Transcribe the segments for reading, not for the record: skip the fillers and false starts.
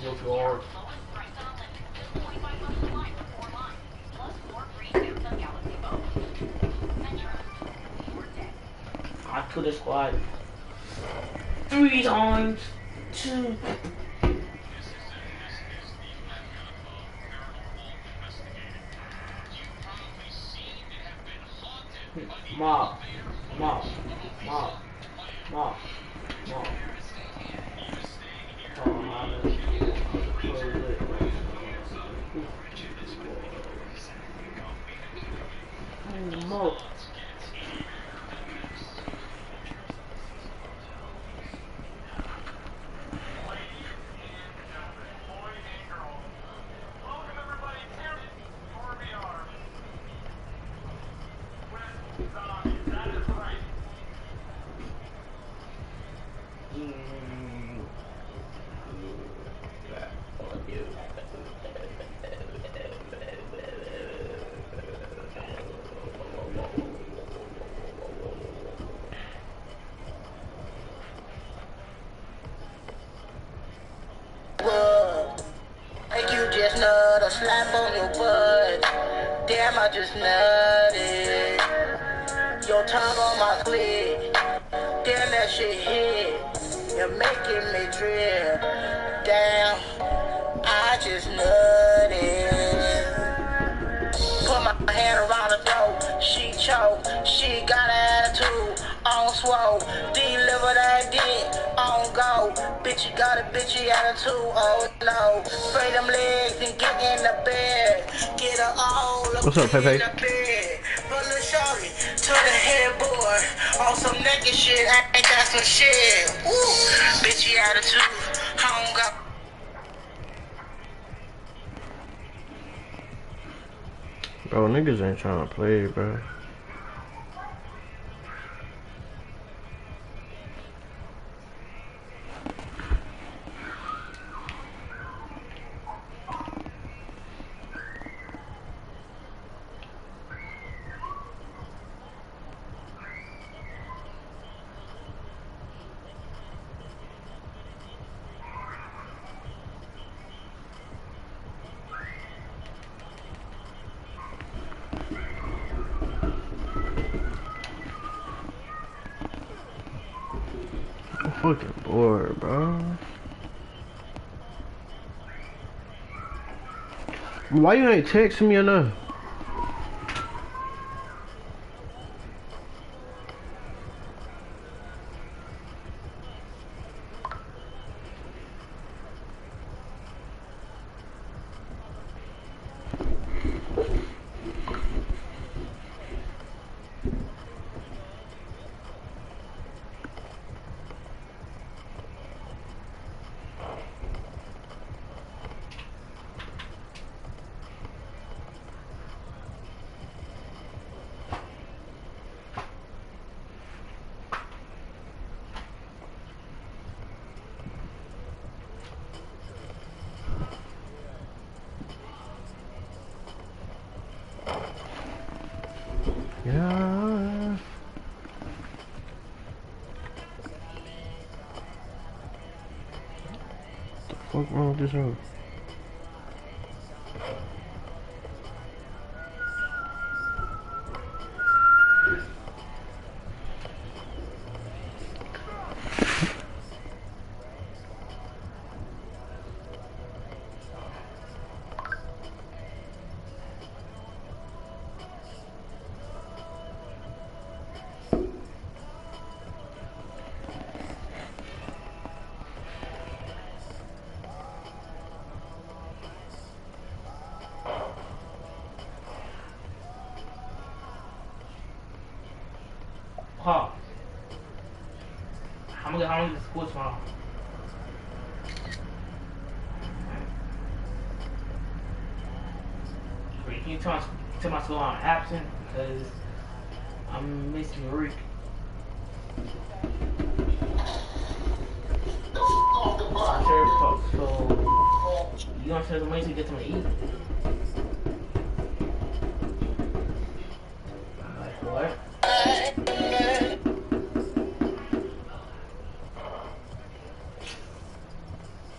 Joke hard. I could have squad 3 times. 2. Mob. Mob. Mob. Mob. Mob. Mob. Like you just nut or slap on your butt. Damn, I just nutted. Your tongue on my clit. Damn, that shit hit. You're making me drip. Damn, I just nutted. Put my hand around the throat. She choke. She got an attitude. On swole. Deliver that dick. On go. Bitch, you got a bitchy attitude. Oh no. Spray them legs and get in the bed. Get her all up. What's up, Pepe? In the bed. Put the shorty to the headboard. On some naked shit. Ain't that some shit? Ooh. Bitchy attitude. On go. Bro, niggas ain't trying to play, bro. I'm fucking bored, bro. Why you ain't texting me enough? Yeah. What the fuck wrong with this hoe? Huh. How many to school tomorrow? Can you tell my school I'm absent because I'm missing Rick. So you gonna send the money to get something to eat? Like what?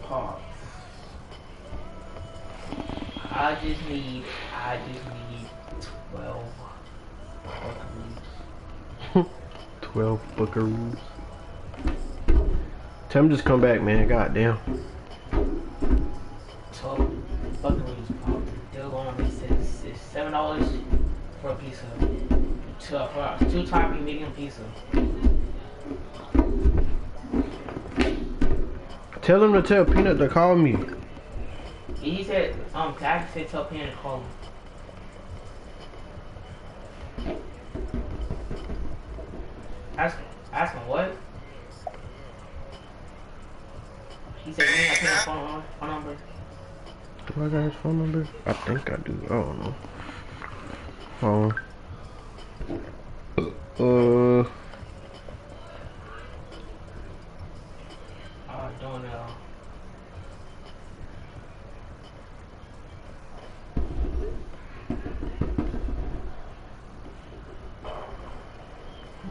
Pause. just need 12 buckaroos. 12 buckaroos. Tell him just come back, man. Goddamn. 12 buckaroos. They're going to be $7 for a pizza. For two topping medium pizza. Tell him to tell Peanut to call me. He said, Tax said tell Peanut to call him. Ask him what? He said you ain't got Peanut's phone number. Do I got his phone number? I think I do. I don't know. Hold on. I don't know.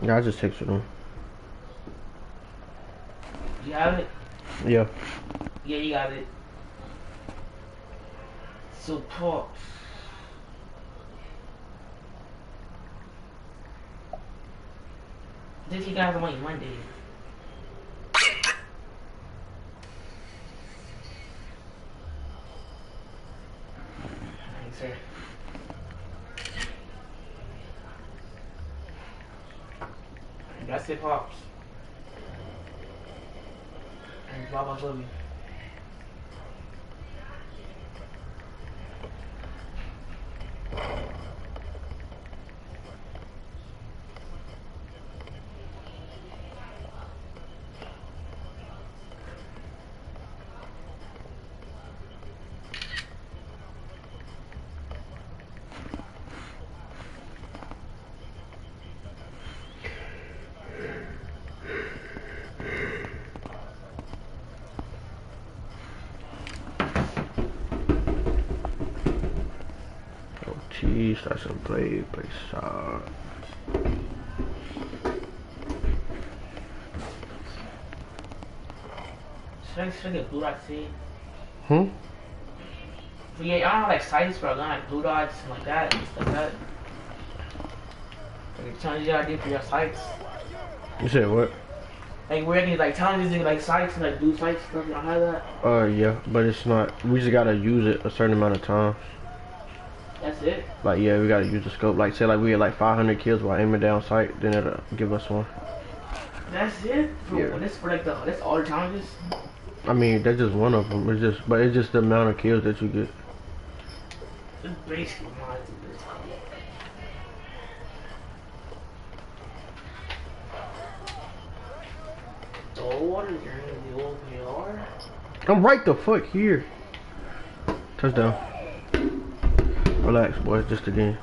Yeah, I just texted him. You have it? Yeah. Yeah, you got it. Support. Did you guys want Monday? Thanks, sir. That's it, Pops. And Baba love you. Jeez, that's a play shot. Should I get blue dot seed? Hmm? But yeah, I don't have like sites for a gun like blue dots and like that, stuff like that. Like challenges you gotta do for your sites. You said what? Like where any like challenges and like sites and like blue sites stuff, you don't have that? Yeah, but it's not. We just gotta use it a certain amount of times. That's it? Like, yeah, we gotta use the scope. Like, say, like, we get like 500 kills while aiming down sight, then it'll give us one. That's it? For, Yeah. This for like that's all the challenges? I mean, that's just one of them. But it's just the amount of kills that you get. It's basically not. Oh, what is the old PR? I'm right the fuck here. Touchdown. Relax, boys, just again.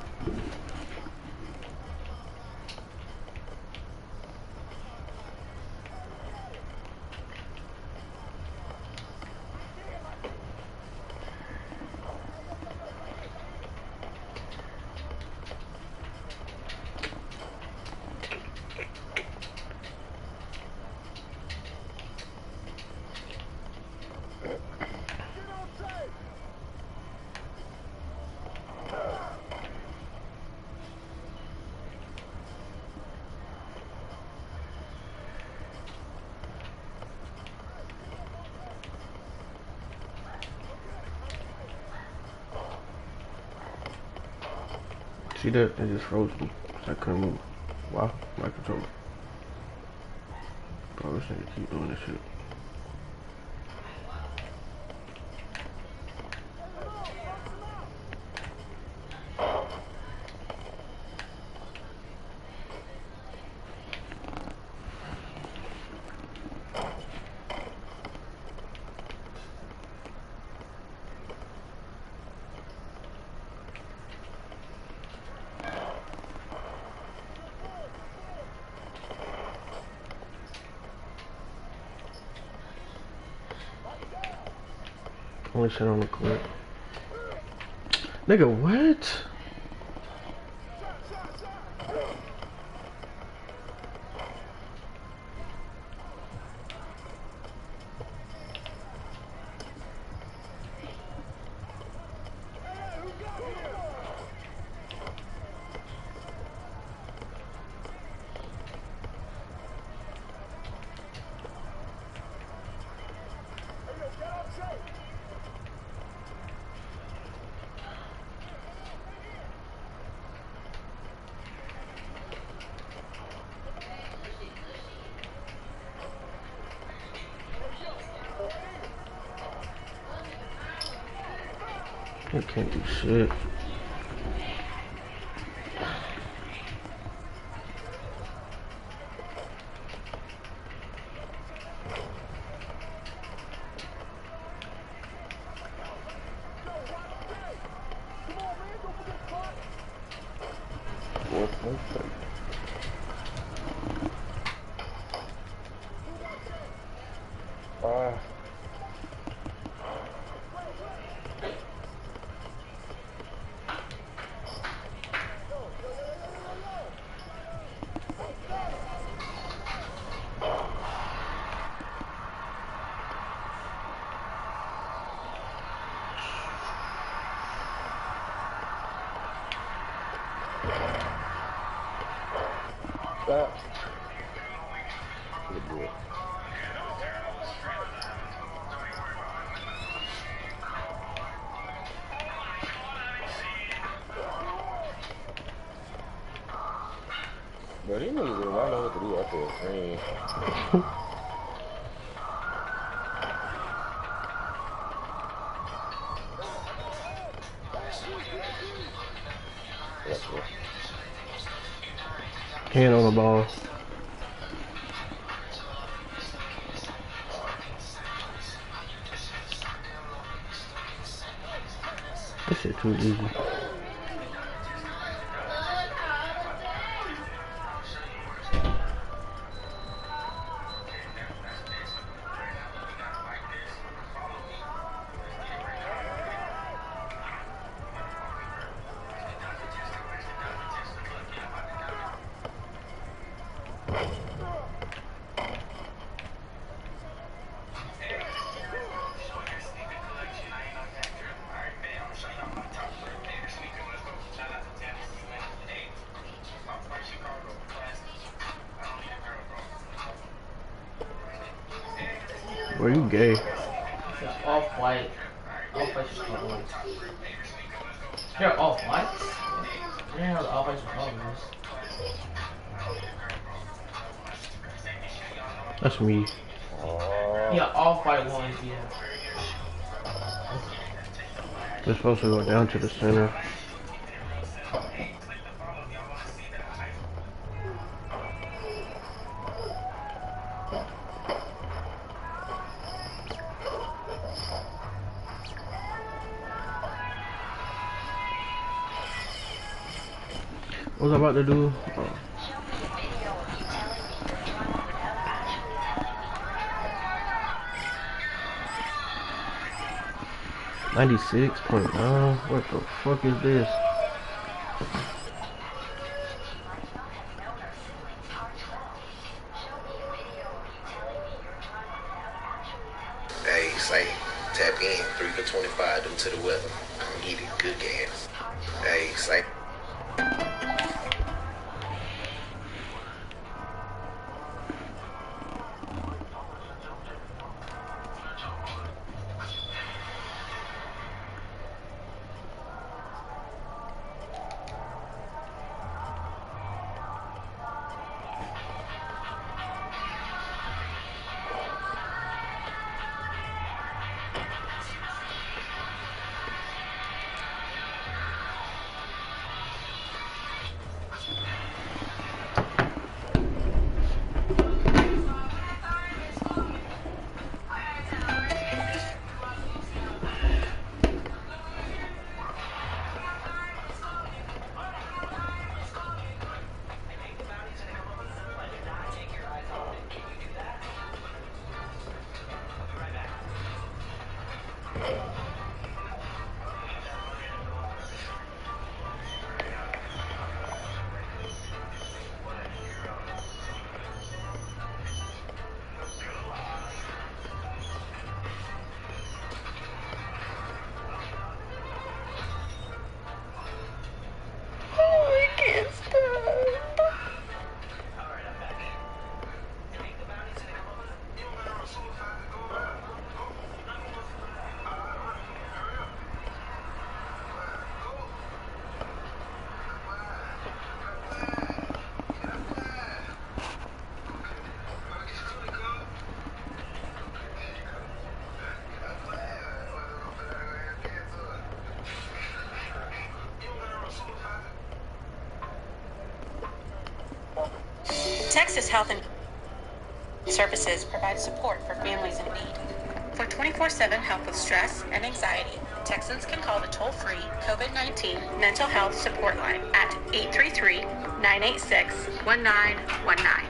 See that? It just froze me. I couldn't move. Wow, my controller. Probably should keep doing this shit. Only shit on the court. Nigga, what? I can't do shit. Stop. Good boy. But these niggas do not know what to do after a screen. Hand on the ball. This shit too easy. Bro, you gay. It's an off-white. Off-white is colors. They're off-white? I didn't know the off-white were colors. That's me. Yeah, off-white ones, yeah. They're supposed to go down to the center. What was I about to do? Oh. $96.9. What the fuck is this? Hey, say, tap in 3 for 25 due to the weather. I need it, good gas. Hey, say. Texas Health and Services provides support for families in need. For 24/7 help with stress and anxiety, Texans can call the toll-free COVID-19 mental health support line at 833-986-1919.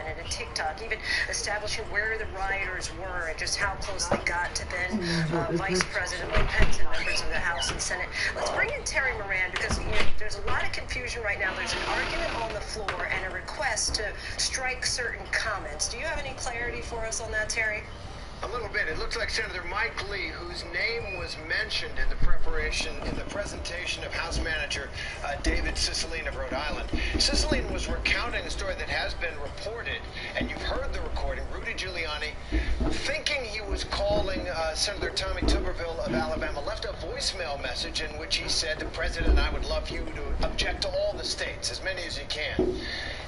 And a TikTok, even establishing where the rioters were and just how close they got to then Vice President Mike Pence and members of the House and Senate. Let's bring in Terry Moran because there's a lot of confusion right now. There's an argument on the floor and a request to strike certain comments. Do you have any clarity for us on that, Terry? A little bit. It looks like Senator Mike Lee, whose name was mentioned in the presentation of House Manager David Cicilline of Rhode Island. Cicilline was recounting a story that has been reported, and you've heard the recording. Rudy Giuliani, thinking he was calling Senator Tommy Tuberville of Alabama, left a voicemail message in which he said, "The President and I would love you to object to all the states, as many as you can."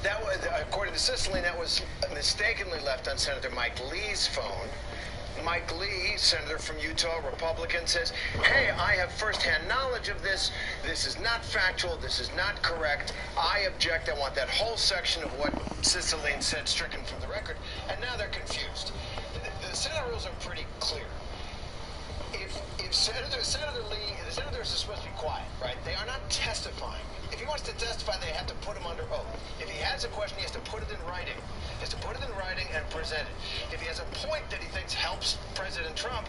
That was, according to Cicilline, that was mistakenly left on Senator Mike Lee's phone. Mike Lee, senator from Utah, Republican, says, "Hey, I have firsthand knowledge of this. This is not factual. This is not correct. I object. I want that whole section of what Cicilline said stricken from the record." And now they're confused. The Senate rules are pretty clear. If Senator Lee, the senators are supposed to be quiet, right? They are not testifying. If he wants to testify, they have to put him under oath. If he has a question, he has to put it in writing. He has to put it in writing and present it. If he has a point that he thinks helps President Trump,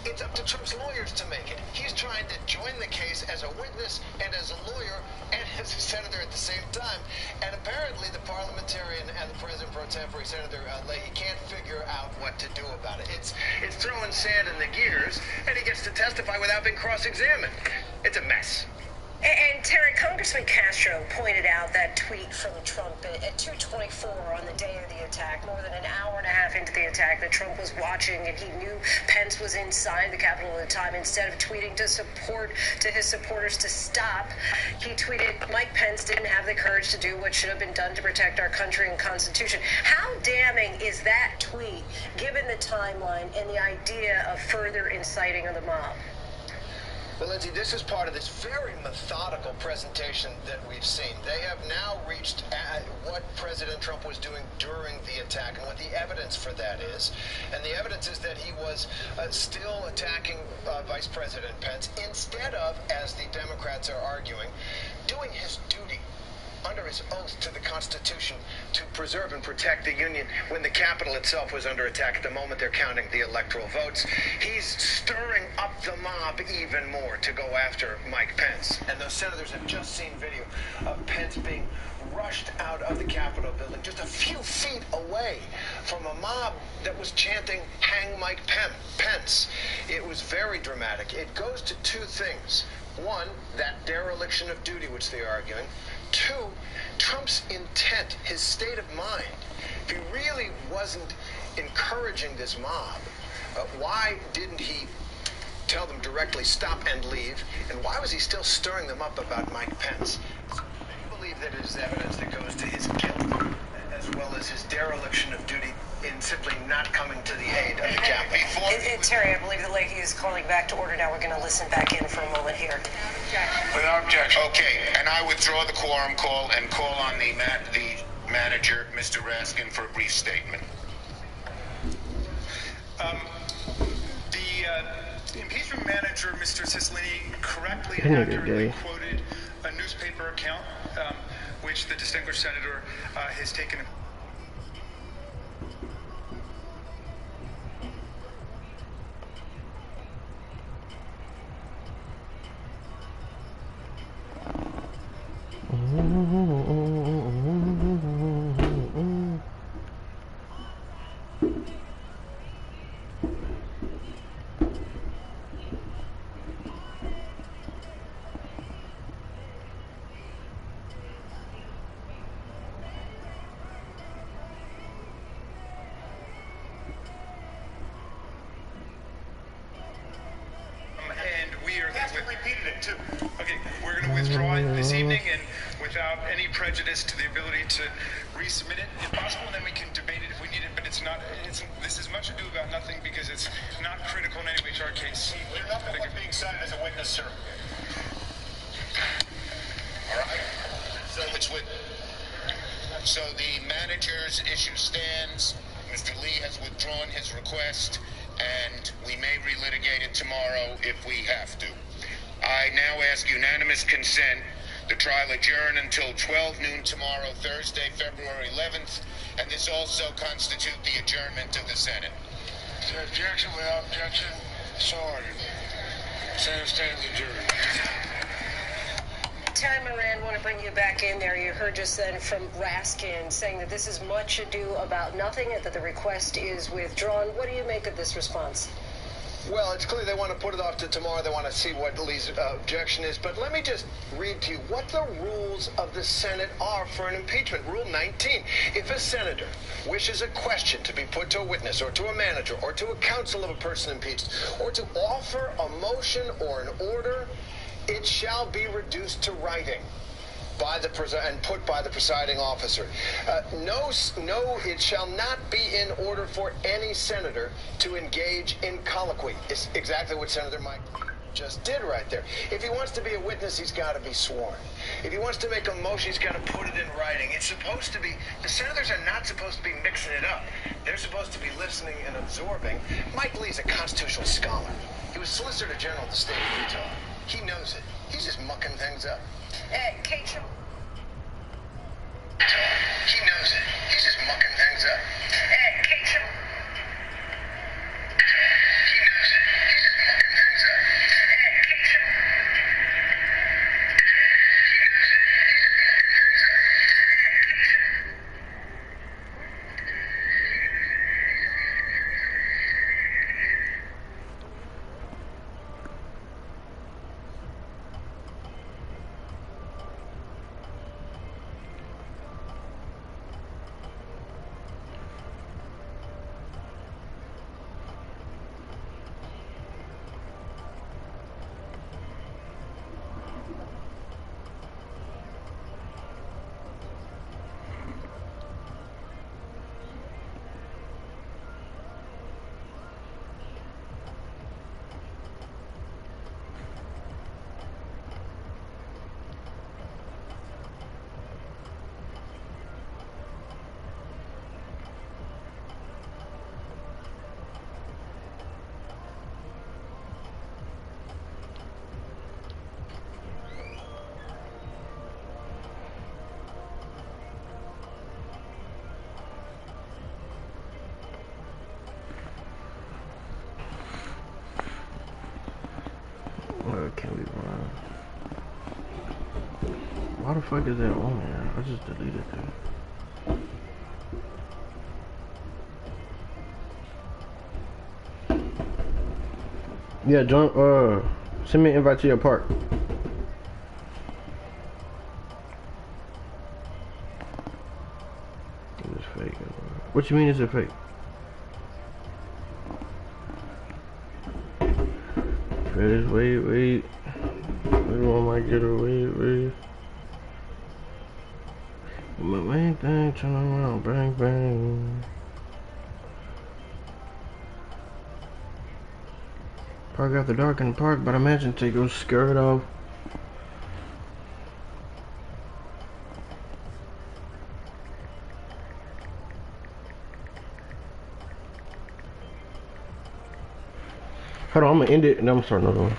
it's up to Trump's lawyers to make it. He's trying to join the case as a witness and as a lawyer and as a senator at the same time. And apparently the parliamentarian and the president pro tempore, Senator Leahy, can't figure out what to do about it. It's throwing sand in the gears, and he gets to testify without being cross-examined. It's a mess. And Terry, Congressman Castro pointed out that tweet from Trump at 2:24 on the day of the attack, more than an hour and a half into the attack, that Trump was watching and he knew Pence was inside the Capitol at the time. Instead of tweeting to his supporters to stop, he tweeted, "Mike Pence didn't have the courage to do what should have been done to protect our country and Constitution." How damning is that tweet, given the timeline and the idea of further inciting of the mob? Well, Lindsay, this is part of this very methodical presentation that we've seen. They have now reached what President Trump was doing during the attack and what the evidence for that is. And the evidence is that he was still attacking Vice President Pence instead of, as the Democrats are arguing, doing his duty under his oath to the Constitution to preserve and protect the Union when the Capitol itself was under attack at the moment they're counting the electoral votes. He's stirring up the mob even more to go after Mike Pence. And those senators have just seen video of Pence being rushed out of the Capitol building just a few feet away from a mob that was chanting, "Hang Mike Pence." It was very dramatic. It goes to two things. One, that dereliction of duty, which they're arguing. Two, Trump's intent, his state of mind. If he really wasn't encouraging this mob, why didn't he tell them directly, stop and leave? And why was he still stirring them up about Mike Pence? I believe that it is evidence that goes to his guilt, as well as his dereliction of duty in simply not coming to the aid of the Capitol. Terry, I believe the Leahy is calling back to order now. We're going to listen back in for a moment here. Without objection. Okay, and I withdraw the quorum call and call on the manager, Mr. Raskin, for a brief statement. The impeachment manager, Mr. Cicilline, correctly and accurately quoted a newspaper account, which the distinguished senator has taken. Okay, we're going to withdraw it this evening, and without any prejudice to the ability to resubmit it, if possible, then we can debate it if we need it. But this is much ado about nothing because it's not critical in any way to our case. We're not being cited as a witness, sir. All right. So which witness? So the manager's issue stands. Mr. Lee has withdrawn his request, and we may relitigate it tomorrow if we have to. I now ask unanimous consent. The trial adjourn until 12 noon tomorrow, Thursday, February 11th, and this also constitute the adjournment of the Senate. Is there objection? Without objection, so ordered. Senate stands adjourned. Ty Moran, want to bring you back in there. You heard just then from Raskin saying that this is much ado about nothing and that the request is withdrawn. What do you make of this response? Well, it's clear they want to put it off to tomorrow. They want to see what Lee's objection is. But let me just read to you what the rules of the Senate are for an impeachment. Rule 19. If a senator wishes a question to be put to a witness or to a manager or to a counsel of a person impeached or to offer a motion or an order, it shall be reduced to writing by the and put by the presiding officer. No, it shall not be in order for any senator to engage in colloquy. It's exactly what Senator Mike just did right there. If he wants to be a witness, he's got to be sworn. If he wants to make a motion, he's got to put it in writing. It's supposed to be, the senators are not supposed to be mixing it up. They're supposed to be listening and absorbing. Mike Lee's a constitutional scholar. He was Solicitor General of the state of Utah. He knows it. He's just mucking things up. Kate. He knows it. He's just mucking things up. Kate. Can we run? Why the fuck is that on there? I just deleted that. Yeah, join, send me an invite to your park. It's fake. What you mean is it fake? Wait. Everyone might get her, wait. My main thing, turn around, bang. Park after dark in the park, but imagine take your skirt off. Hold on, I'm gonna end it and I'm gonna start another one.